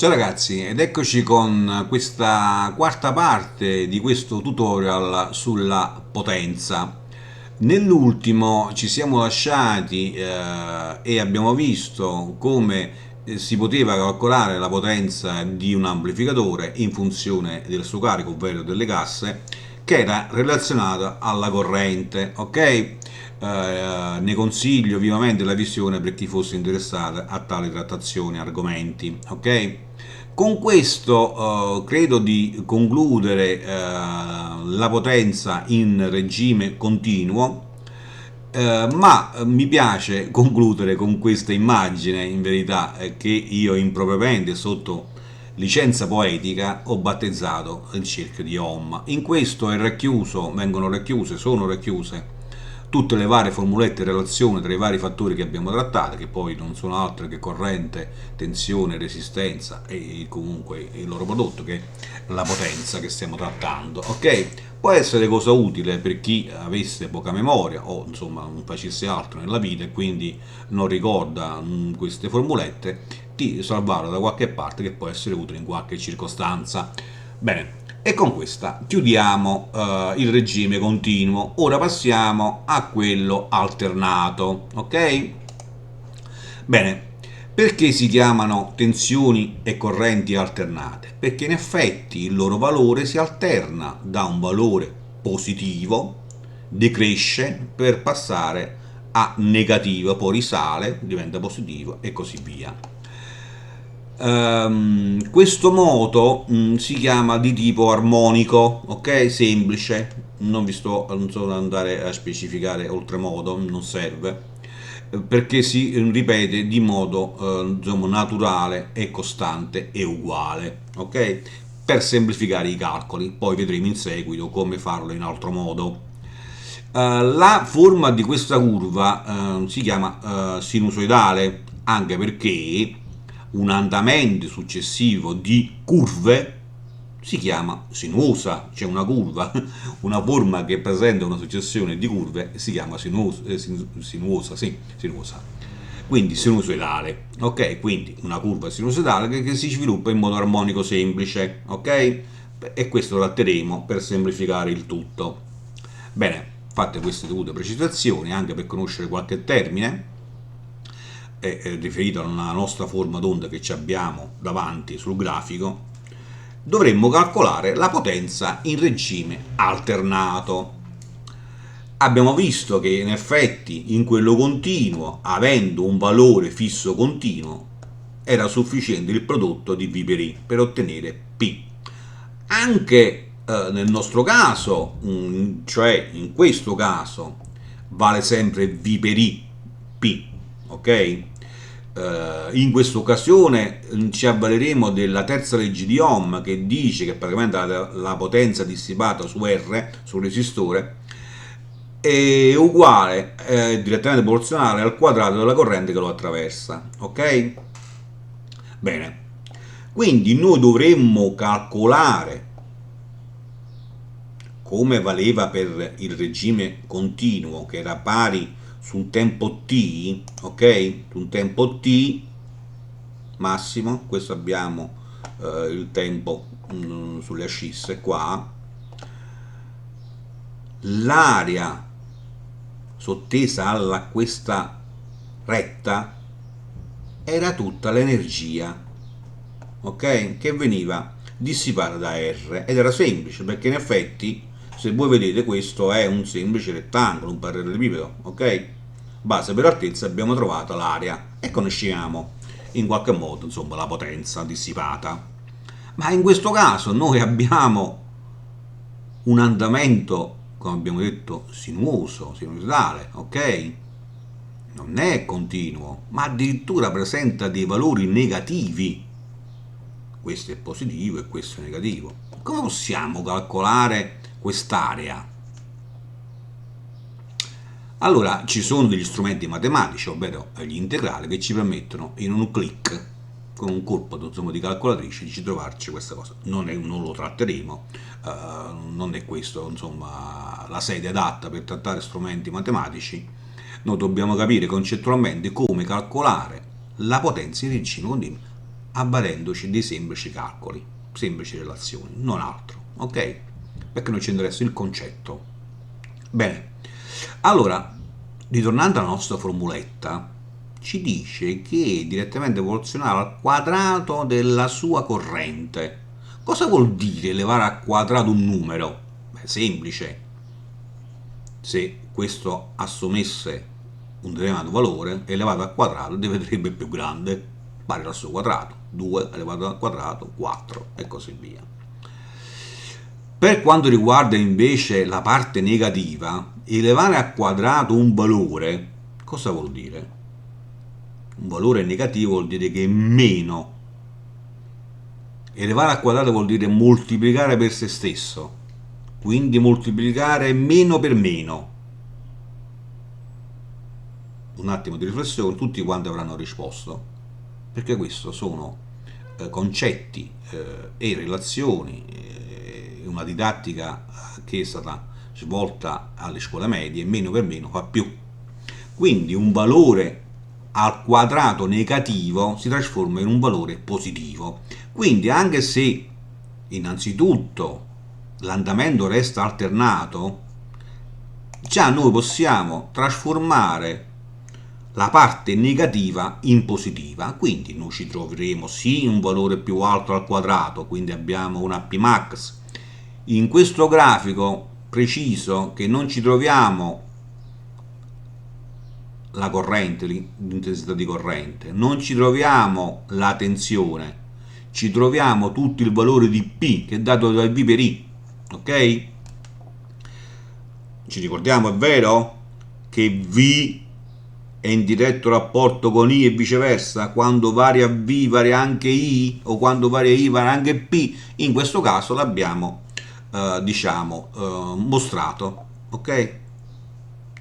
Ciao ragazzi, ed eccoci con questa quarta parte di questo tutorial sulla potenza. Nell'ultimo ci siamo lasciati e abbiamo visto come si poteva calcolare la potenza di un amplificatore in funzione del suo carico, ovvero delle casse, che era relazionata alla corrente, ok? Ne consiglio vivamente la visione per chi fosse interessato a tale trattazione argomenti, ok? Con questo credo di concludere la potenza in regime continuo, ma mi piace concludere con questa immagine, in verità, che io impropriamente sotto licenza poetica ho battezzato il cerchio di Ohm. In questo è racchiuso, sono racchiuse tutte le varie formulette in relazione tra i vari fattori che abbiamo trattato, che poi non sono altro che corrente, tensione, resistenza e comunque il loro prodotto, che è la potenza che stiamo trattando. Ok? Può essere cosa utile per chi avesse poca memoria o insomma non facesse altro nella vita e quindi non ricorda queste formulette, di salvarlo da qualche parte che può essere utile in qualche circostanza. Bene, e con questa chiudiamo il regime continuo. Ora passiamo a quello alternato, ok? Bene, perché si chiamano tensioni e correnti alternate? Perché in effetti il loro valore si alterna da un valore positivo, decresce per passare a negativo, poi risale, diventa positivo e così via. Questo moto si chiama di tipo armonico, ok? Semplice, non so andare a specificare oltremodo, non serve, perché si ripete di modo diciamo, naturale e costante e uguale, ok? Per semplificare i calcoli, poi vedremo in seguito come farlo in altro modo. La forma di questa curva si chiama sinusoidale, anche perché un andamento successivo di curve si chiama sinuosa, cioè una curva, una forma che presenta una successione di curve si chiama sinuosa, sì, sinuosa. Quindi sinusoidale, ok? Quindi una curva sinusoidale che si sviluppa in modo armonico semplice, ok? E questo lo tratteremo per semplificare il tutto. Bene, fatte queste dovute precisazioni, anche per conoscere qualche termine, è riferito alla nostra forma d'onda che ci abbiamo davanti sul grafico, dovremmo calcolare la potenza in regime alternato. Abbiamo visto che in effetti in quello continuo, avendo un valore fisso continuo, era sufficiente il prodotto di V per I per ottenere P. Anche nel nostro caso, cioè in questo caso, vale sempre V per I, P, ok? In questa occasione ci avvaleremo della terza legge di Ohm che dice che praticamente la potenza dissipata su R, sul resistore, è uguale, direttamente proporzionale al quadrato della corrente che lo attraversa, ok? Bene, quindi noi dovremmo calcolare come valeva per il regime continuo che era pari su un tempo t, ok? Su un tempo t massimo, questo abbiamo il tempo sulle ascisse qua, l'area sottesa a questa retta era tutta l'energia, ok? Che veniva dissipata da R ed era semplice perché in effetti se voi vedete questo è un semplice rettangolo, un parallelepipedo, ok? Base per altezza abbiamo trovato l'area e conosciamo in qualche modo insomma la potenza dissipata. Ma in questo caso noi abbiamo un andamento, come abbiamo detto, sinuoso, sinusoidale, ok? Non è continuo, ma addirittura presenta dei valori negativi. Questo è positivo e questo è negativo. Come possiamo calcolare quest'area? Allora ci sono degli strumenti matematici, ovvero gli integrali, che ci permettono in un clic, con un colpo insomma, di calcolatrice, di trovarci questa cosa. Non lo tratteremo, non è questo insomma, la sede adatta per trattare strumenti matematici. Noi dobbiamo capire concettualmente come calcolare la potenza in regime continuo avvalendoci dei semplici calcoli, semplici relazioni, non altro, ok? Perché noi ci interessa il concetto. Bene, allora, ritornando alla nostra formuletta, ci dice che è direttamente proporzionale al quadrato della sua corrente. Cosa vuol dire elevare al quadrato un numero? Beh, semplice. Se questo assumesse un determinato valore, elevato al quadrato diventerebbe più grande, pari al suo quadrato, 2 elevato al quadrato, 4 e così via. Per quanto riguarda invece la parte negativa, elevare al quadrato un valore, cosa vuol dire? Un valore negativo vuol dire che è meno. Elevare al quadrato vuol dire moltiplicare per se stesso, quindi moltiplicare meno per meno. Un attimo di riflessione, tutti quanti avranno risposto, perché questi sono concetti e relazioni, una didattica che è stata svolta alle scuole medie, meno per meno fa più. Quindi un valore al quadrato negativo si trasforma in un valore positivo. Quindi anche se innanzitutto l'andamento resta alternato, già noi possiamo trasformare la parte negativa in positiva, quindi noi ci troveremo sì un valore più alto al quadrato, quindi abbiamo un P max. In questo grafico preciso che non ci troviamo la corrente, l'intensità di corrente, non ci troviamo la tensione, ci troviamo tutto il valore di P che è dato dal V per I, ok? Ci ricordiamo, è vero, che V è in diretto rapporto con I e viceversa, quando varia V varia anche I, o quando varia I varia anche P. In questo caso l'abbiamo mostrato, ok?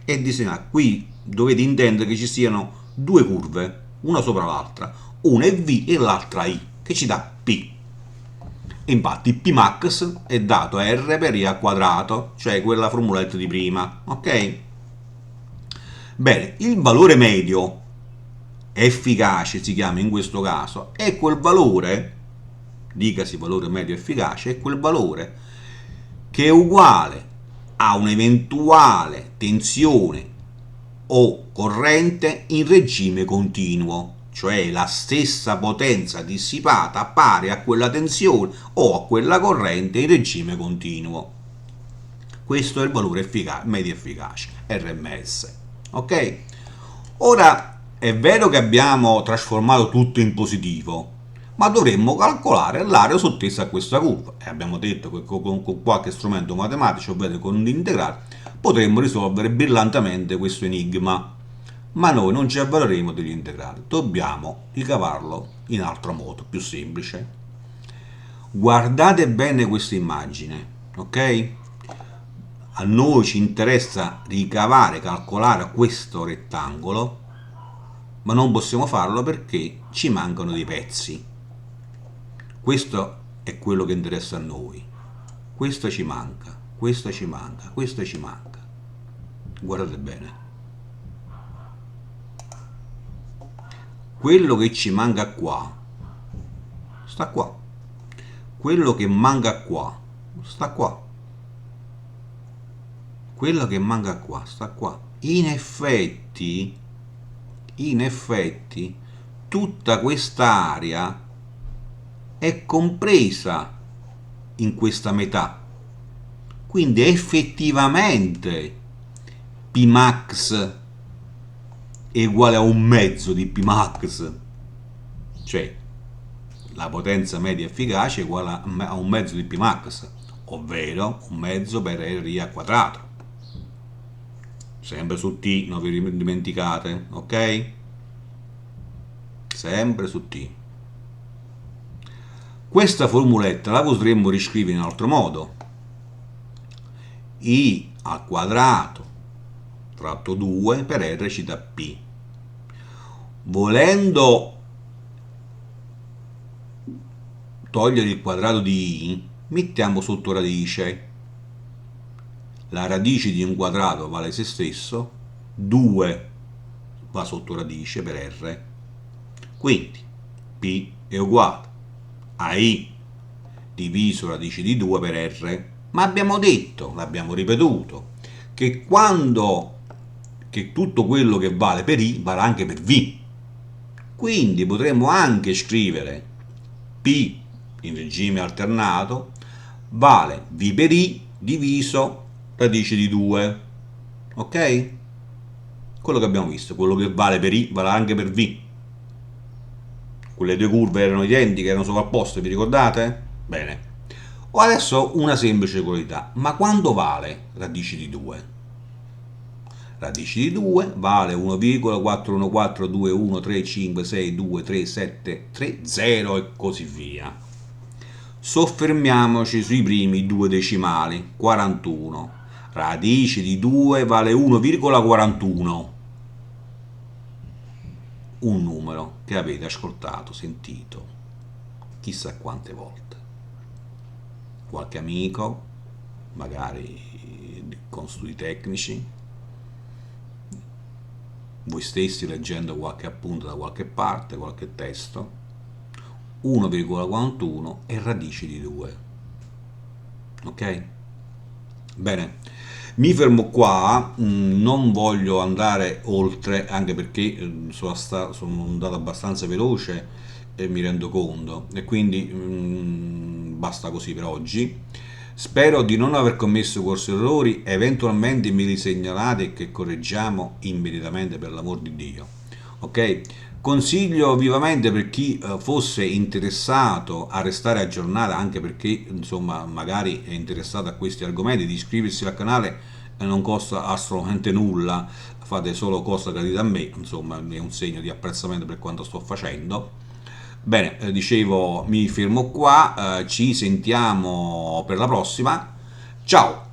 E disegnato. Qui dovete intendere che ci siano due curve, una sopra l'altra, una è V e l'altra I, che ci dà P. Infatti P max è dato a R per I al quadrato, cioè quella formuletta di prima, ok? Bene, il valore medio efficace si chiama in questo caso, è quel valore, dicasi valore medio efficace, è quel valore che è uguale a un'eventuale tensione o corrente in regime continuo, cioè la stessa potenza dissipata pari a quella tensione o a quella corrente in regime continuo. Questo è il valore medio efficace, RMS. Ok? Ora è vero che abbiamo trasformato tutto in positivo, ma dovremmo calcolare l'area sottesa a questa curva. E abbiamo detto che con qualche strumento matematico, ovvero con un integrale, potremmo risolvere brillantemente questo enigma. Ma noi non ci avvaleremo degli integrali, dobbiamo ricavarlo in altro modo, più semplice. Guardate bene questa immagine, ok? A noi ci interessa ricavare, calcolare questo rettangolo, ma non possiamo farlo perché ci mancano dei pezzi. Questo è quello che interessa a noi. Questo ci manca, questo ci manca, questo ci manca. Guardate bene. Quello che ci manca qua sta qua. Quello che manca qua sta qua. Quello che manca qua sta qua. In effetti, tutta quest'area è compresa in questa metà. Quindi effettivamente P max è uguale a un mezzo di P max, cioè la potenza media efficace è uguale a un mezzo di P max, ovvero un mezzo per R al quadrato. Sempre su T, non vi dimenticate, ok? Sempre su T. Questa formuletta la potremmo riscrivere in altro modo. I al quadrato tratto 2 per R ci dà P. Volendo togliere il quadrato di I, mettiamo sotto radice. La radice di un quadrato vale se stesso, 2 va sotto radice per R. Quindi P è uguale a I diviso radice di 2 per R. Ma abbiamo detto, l'abbiamo ripetuto, che che tutto quello che vale per I vale anche per V. Quindi potremmo anche scrivere P in regime alternato vale V per I diviso radice di 2. Ok? Quello che abbiamo visto, quello che vale per I vale anche per V. Quelle due curve erano identiche, erano sovrapposte, vi ricordate? Bene. Ho adesso una semplice curiosità, ma quando vale radice di 2? Radice di 2 vale 1,4142135623730 e così via. Soffermiamoci sui primi due decimali, 41. Radice di 2 vale 1,41. Un numero che avete ascoltato, sentito, chissà quante volte. Qualche amico, magari con studi tecnici, voi stessi leggendo qualche appunto da qualche parte, qualche testo, 1,41 è radice di 2. Ok? Bene, mi fermo qua, non voglio andare oltre, anche perché sono andato abbastanza veloce e mi rendo conto, e quindi basta così per oggi. Spero di non aver commesso corsi errori, eventualmente mi risegnalate che correggiamo immediatamente per l'amor di Dio. Ok? Consiglio vivamente per chi fosse interessato a restare aggiornato, anche perché insomma magari è interessato a questi argomenti, di iscriversi al canale, non costa assolutamente nulla, fate solo cosa gradita a me, insomma è un segno di apprezzamento per quanto sto facendo. Bene, dicevo, mi fermo qua, ci sentiamo per la prossima. Ciao!